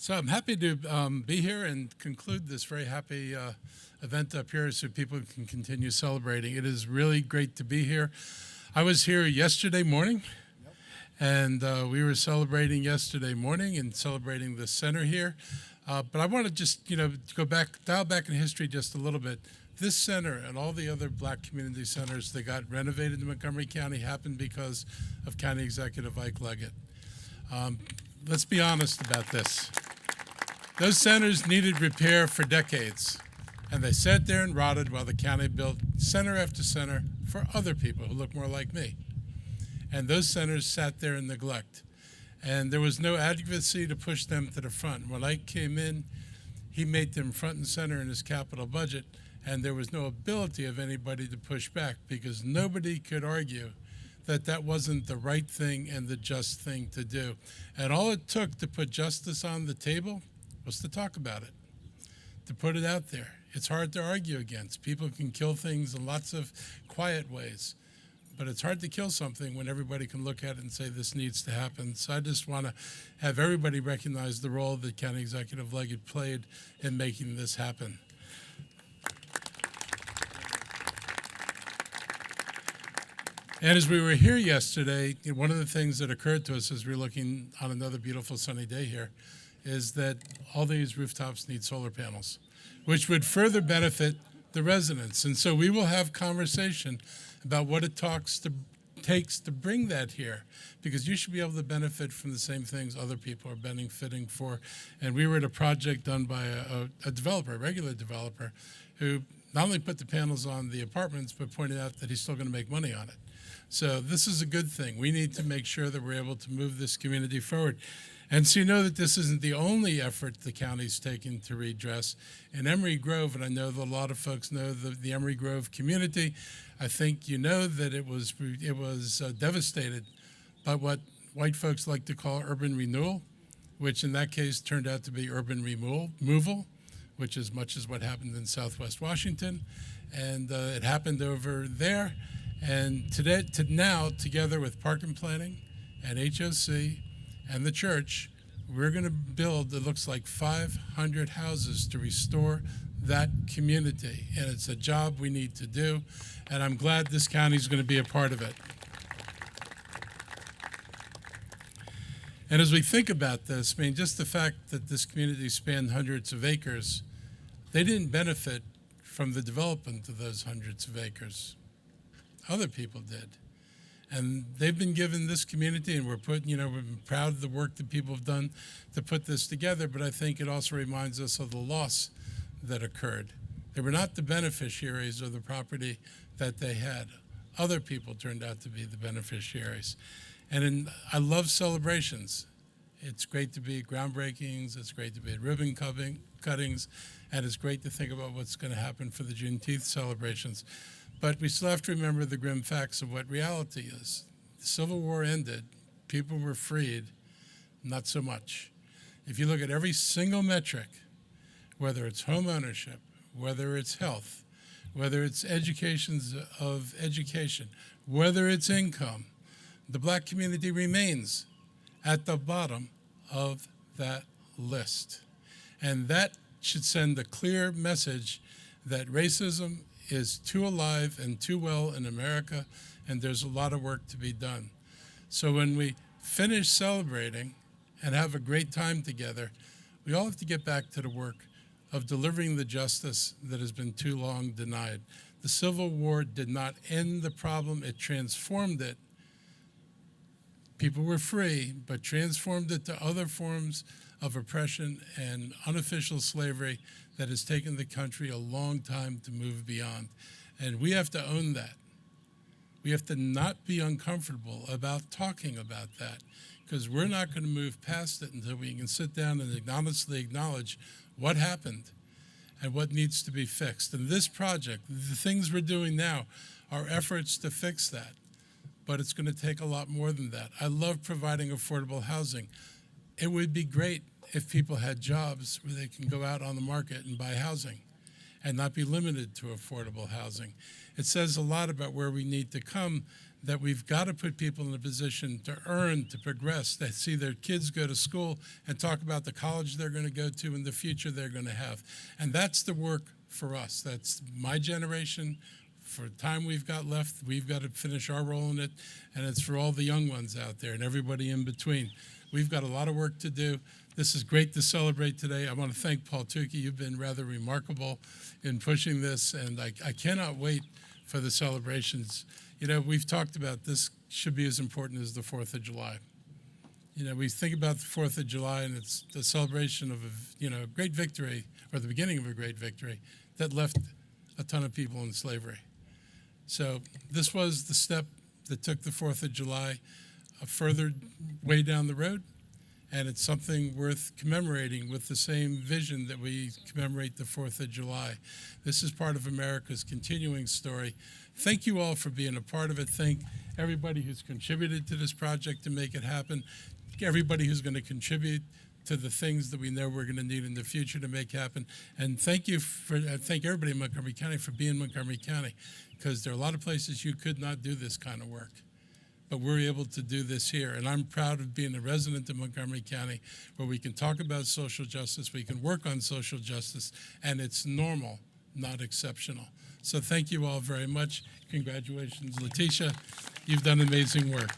So I'm happy to be here and conclude this very happy event up here so people can continue celebrating. It is really great to be here. I was here yesterday morning, and we were celebrating yesterday morning and celebrating the center here. But I want to just, dial back in history just a little bit. This center and all the other black community centers that got renovated in Montgomery County happened because of County Executive Ike Leggett. Let's be honest about this. Those centers needed repair for decades, and they sat there and rotted while the county built center after center for other people who look more like me. And those centers sat there in neglect. And there was no advocacy to push them to the front. When Ike came in, he made them front and center in his capital budget, and there was no ability of anybody to push back because nobody could argue that that wasn't the right thing and the just thing to do. And all it took to put justice on the table was to talk about it, to put it out there. It's hard to argue against. People can kill things in lots of quiet ways, but it's hard to kill something when everybody can look at it and say this needs to happen. So I just want to have everybody recognize the role that County Executive Leggett played in making this happen. And as we were here yesterday, one of the things that occurred to us as we were looking on another beautiful sunny day here is that all these rooftops need solar panels, which would further benefit the residents. And so we will have conversation about what it takes to bring that here, because you should be able to benefit from the same things other people are benefiting for. And we were at a project done by a developer, a regular developer, who not only put the panels on the apartments, but pointed out that he's still going to make money on it. So this is a good thing. We need to make sure that we're able to move this community forward. And so you know that this isn't the only effort the county's taken to redress. In Emery Grove, and I know that a lot of folks know the Emery Grove community, I think you know that it was devastated by what white folks like to call urban renewal, which in that case turned out to be urban removal, which is much as what happened in Southwest Washington. And it happened over there. And now, together with Park and Planning and HOC and the church, we're going to build, it looks like 500 houses to restore that community. And it's a job we need to do. And I'm glad this county is going to be a part of it. And as we think about this, I mean, just the fact that this community spanned hundreds of acres, they didn't benefit from the development of those hundreds of acres. Other people did. And they've been given this community, and we're proud of the work that people have done to put this together, but I think it also reminds us of the loss that occurred. They were not the beneficiaries of the property that they had. Other people turned out to be the beneficiaries. And I love celebrations. It's great to be at groundbreakings, it's great to be at ribbon cuttings, and it's great to think about what's going to happen for the Juneteenth celebrations. But we still have to remember the grim facts of what reality is. The Civil War ended, people were freed, not so much. If you look at every single metric, whether it's home ownership, whether it's health, whether it's education, whether it's income, the black community remains at the bottom of that list. And that should send a clear message that racism is too alive and too well in America, and there's a lot of work to be done. So when we finish celebrating and have a great time together, we all have to get back to the work of delivering the justice that has been too long denied. The Civil War did not end the problem, it transformed it. People were free, but transformed it to other forms of oppression and unofficial slavery that has taken the country a long time to move beyond. And we have to own that. We have to not be uncomfortable about talking about that, because we're not going to move past it until we can sit down and honestly acknowledge what happened and what needs to be fixed. And this project, the things we're doing now, are efforts to fix that. But it's going to take a lot more than that. I love providing affordable housing. It would be great if people had jobs where they can go out on the market and buy housing and not be limited to affordable housing. It says a lot about where we need to come that we've got to put people in a position to earn, to progress, to see their kids go to school and talk about the college they're going to go to and the future they're going to have. And that's the work for us. That's my generation. For the time we've got left, we've got to finish our role in it, and it's for all the young ones out there and everybody in between. We've got a lot of work to do. This is great to celebrate today. I want to thank Paul Tukey. You've been rather remarkable in pushing this, and I cannot wait for the celebrations. You know, we've talked about this should be as important as the 4th of July. You know, we think about the 4th of July, and it's the celebration of a great victory, or the beginning of a great victory that left a ton of people in slavery. So this was the step that took the 4th of July a further way down the road, and it's something worth commemorating with the same vision that we commemorate the 4th of July. This is part of America's continuing story. Thank you all for being a part of it. Thank everybody who's contributed to this project to make it happen, everybody who's going to contribute to the things that we know we're going to need in the future to make happen. And thank everybody in Montgomery County for being Montgomery County, because there are a lot of places you could not do this kind of work. But we're able to do this here. And I'm proud of being a resident of Montgomery County, where we can talk about social justice, we can work on social justice, and it's normal, not exceptional. So thank you all very much. Congratulations, Letitia. You've done amazing work.